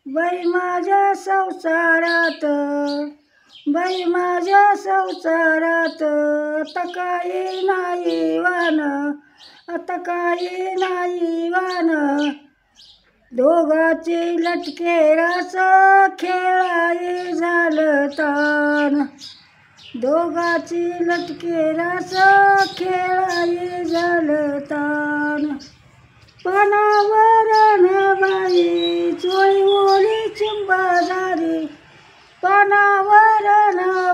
बाई माझ्या संसारात, बाई माझ्या संसारात, आता काही नाही वान, आता काही नाही वान. दोघाची लटके रास खेळाई झालं तान, दोघाची लटके रास खेळाई झालं तान. पानावर बाई चोळी ओली चिंबा झाली, पानावर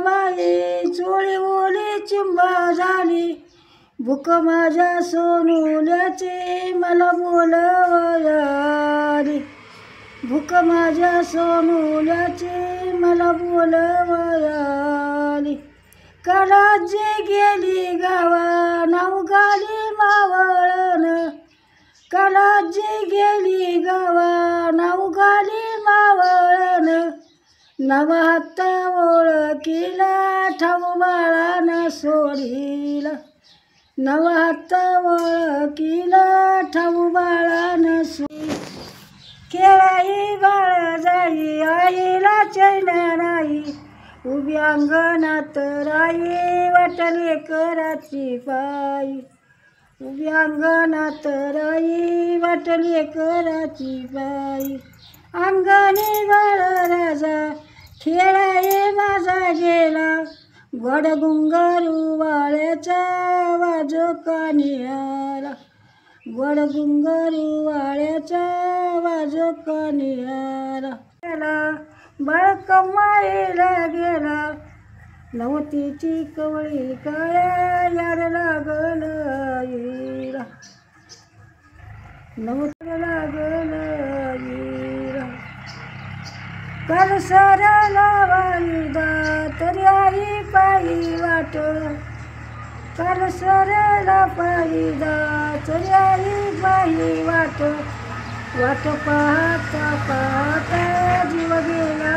बाई चोळी ओली चिंबा झाली. भूक माझ्या सोनुल्याची मला बोलवयाली, भूक माझ्या सोनुल्याची मला बोलवयाली. काळजी गेली गावा नाव गाली मावळण, काळजी गेली गावा नाव गाली मावळण. नवा हात ओळखीला ठाऊ बाळानं सोडीला, नवा हात ओळखीला ठाऊ बाळानं सोडी. खेळाई बाळ जाई आईला चैन नाही, उभी अंगणात राई वाटले कराची पायी, उभी अंगणात राई वाटले कराची बाई. अंगणी बाळ राजा खेळाई माझा गेला, गोड घुंगारू वाळ्याचा वाजो कानी आला, गोड घुंगारू वाळ्याचा वाजो कानी आला. बाळ कमाईला गेला, नवतीची कवळी काळ्या यार लागल आईला, नवत लागल आईला. काल साराला वाईदा तरी आई पायी वाट, काल साराला पायीदा तरी आई पायी वाट. वाट पाहता पाहता जीव गेला